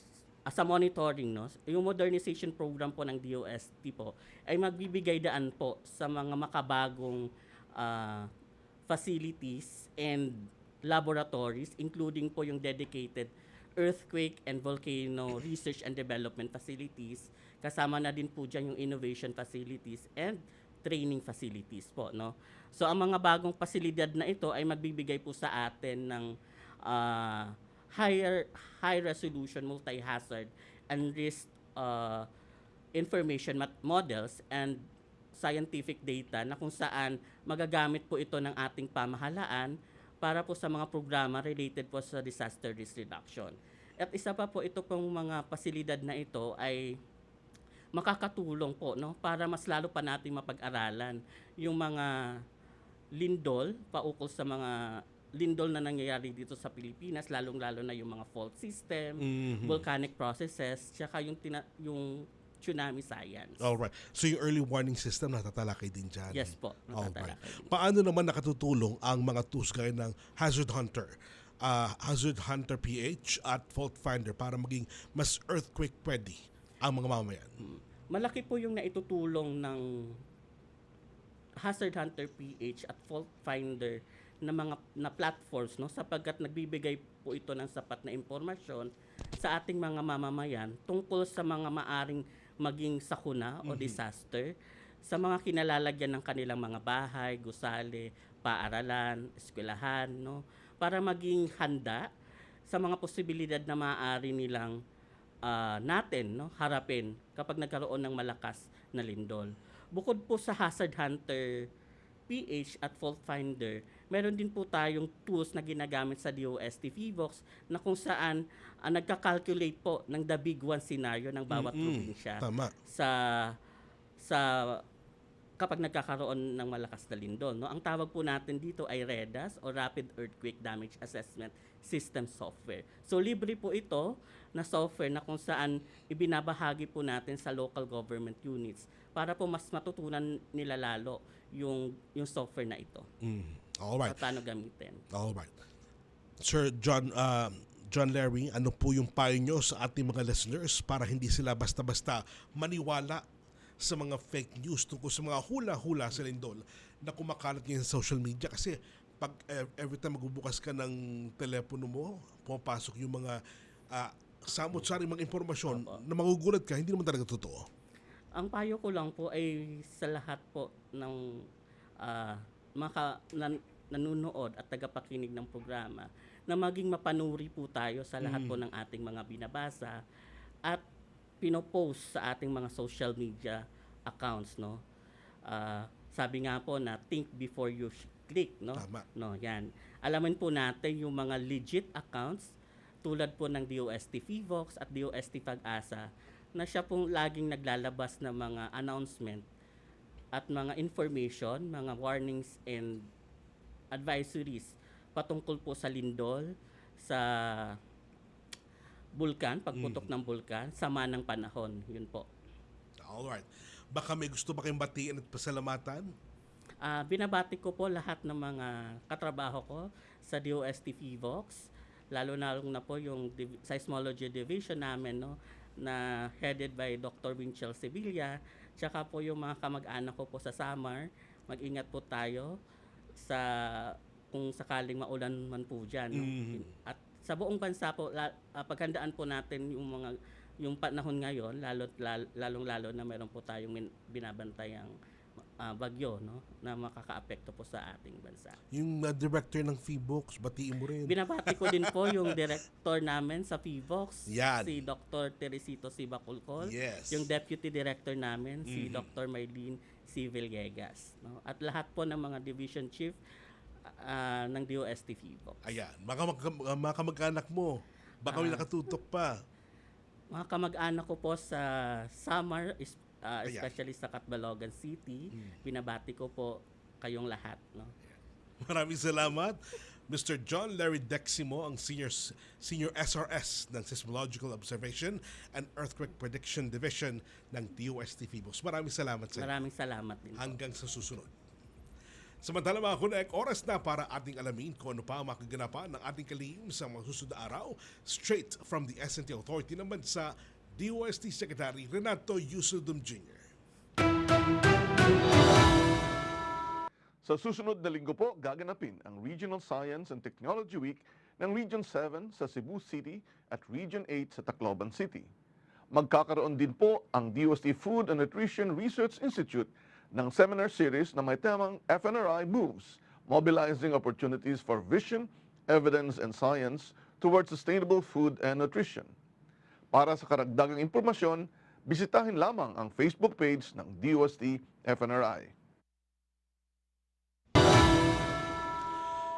sa monitoring, no, yung modernization program po ng DOST po ay magbibigay daan po sa mga makabagong facilities and laboratories, including po yung dedicated earthquake and volcano research and development facilities. Kasama na din po dyan yung innovation facilities and training facilities po, no. So ang mga bagong pasilidad na ito ay magbibigay po sa atin ng high resolution multi-hazard and risk information models and scientific data na kung saan magagamit po ito ng ating pamahalaan para po sa mga programa related po sa disaster risk reduction. At isa pa po, ito pong mga pasilidad na ito ay makakatulong po, no, para mas lalo pa natin mapag-aralan yung mga lindol, paukol sa mga lindol na nangyayari dito sa Pilipinas, lalong-lalo na yung mga fault system, volcanic processes, tsaka yung tsunami science. Alright. So yung early warning system natatalakay din dyan? Yes po, natatalakay. Alright. Paano naman nakatutulong ang mga tools gaya ng Hazard Hunter, Hazard Hunter PH at Fault Finder para maging mas earthquake ready ang mga mamamayan? Malaki po yung naitutulong ng Hazard Hunter PH at Fault Finder na platforms, no, sapagkat nagbibigay po ito ng sapat na impormasyon sa ating mga mamamayan tungkol sa mga maaring maging sakuna o disaster sa mga kinalalagyan ng kanilang mga bahay, gusali, paaralan, eskwelahan, no, para maging handa sa mga posibilidad na maaari nilang harapin kapag nagkaroon ng malakas na lindol. Bukod po sa Hazard Hunter PH at Fault Finder, meron din po tayong tools na ginagamit sa DOST PHIVOLCS na kung saan nagka-calculate po ng the big one scenario ng bawat probinsya sa kapag nagkakaroon ng malakas na lindol, no. Ang tawag po natin dito ay REDAS o Rapid Earthquake Damage Assessment System Software. So libre po ito na software na kung saan ibinabahagi po natin sa local government units para po mas matutunan nila lalo yung software na ito. Alright. At paano gamitin. Alright. Sir John, John Larry, ano po yung payo nyo sa ating mga listeners para hindi sila basta-basta maniwala sa mga fake news tungkol sa mga hula-hula sa lindol na kumakalat ngayon sa social media? Kasi pag every time magbubukas ka ng telepono mo, pumapasok yung mga samot-saring mga impormasyon na magugulat ka, hindi naman talaga totoo. Ang payo ko lang po ay sa lahat po ng nanonood at tagapakinig ng programa na maging mapanuri po tayo sa lahat po ng ating mga binabasa at pinopost sa ating mga social media accounts, no. Sabi nga po na think before you click, no. Tama. No, yan. Alamin po natin yung mga legit accounts tulad po ng DOST Fivox at DOST Pag-asa na siya pong laging naglalabas ng mga announcement at mga information, mga warnings and advisories patungkol po sa lindol, sa bulkan, pagputok ng bulkan, sama ng panahon. Yun po. Alright. Baka may gusto ba kayong batiin at pasalamatan? Binabati ko po lahat ng mga katrabaho ko sa DOST Fivox, lalo na po yung Seismology Division namin, no, na headed by Dr. Winchell Sevilla, tsaka po yung mga kamag-anak ko po sa Samar. Mag-ingat po tayo sa kung sakaling maulan man po dyan. No? At sa buong bansa po, paghandaan po natin yung panahon ngayon, lalong-lalo na meron po tayong binabantayang bagyo, no, na makakaapekto po sa ating bansa. Yung director ng Fivox, batiin mo rin. Binabati ko din po yung director namin sa Fivox, Yan. si Dr. Teresito Sibaculcol. Yes. Yung deputy director namin, si Dr. Maylene C. Villegas. No? At lahat po ng mga division chief ng DOST Fivox. Ayan, mga kamag-anak mo, baka may nakatutok pa. Mga kamag-anak ko po sa Samar, especially sa Catbalogan City, binabati ko po kayong lahat. No? Maraming salamat. Mr. John Larry Deximo, ang senior SRS ng Seismological Observation and Earthquake Prediction Division ng DOST Fivox. Maraming salamat sa inyo. Maraming salamat din po. Hanggang sa susunod. Samantala mga kunek, oras na para ating alamin kung ano pa ang makaganapan ng ating kalihim sa mga susunod na araw, straight from the S&T Authority ng bansa, DOST Secretary Renato Yusudum Jr. Sa susunod na linggo po, gaganapin ang Regional Science and Technology Week ng Region 7 sa Cebu City at Region 8 sa Tacloban City. Magkakaroon din po ang DOST Food and Nutrition Research Institute ng seminar series na may temang FNRI Moves, Mobilizing Opportunities for Vision, Evidence, and Science Towards Sustainable Food and Nutrition. Para sa karagdagang impormasyon, bisitahin lamang ang Facebook page ng DOST FNRI.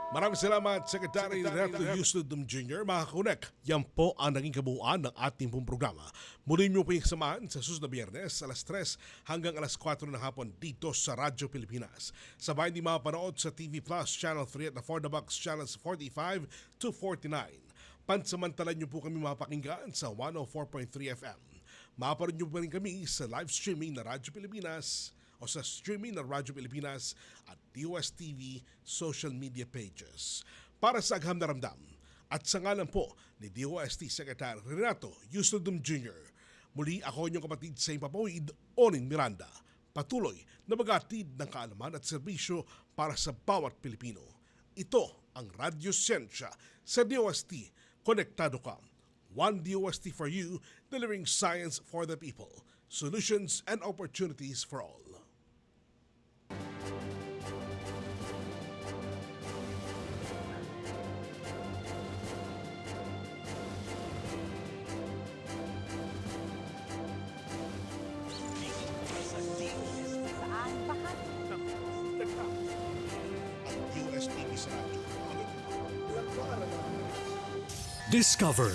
Maraming salamat, Secretary Renato Yusudum Jr. Mga kunek, yan po ang naging kabuuan ng ating pong programa. Muli niyo po yung samahan sa susunod na Biyernes, alas 3 hanggang alas 4 ng hapon dito sa Radyo Pilipinas. Sabay din mapanood sa TV Plus Channel 3 at na For the Box Channels 45 to 49. Pansamantalan niyo po kami mapakinggan sa 104.3 FM. Mapanood niyo po rin kami sa live streaming na Radyo Pilipinas o sa streaming ng Radyo Pilipinas at DOST TV social media pages. Para sa agham na ramdam at sa ngalan po ni DOST Secretary Renato Yusudum Jr., muli ako inyong kapatid sa Impapawid, Onin Miranda, patuloy na mag-atid ng kaalaman at serbisyo para sa bawat Pilipino. Ito ang Radyo Siyensya sa DOST. Konektado ka. One DOST for you, delivering science for the people, solutions and opportunities for all. Discover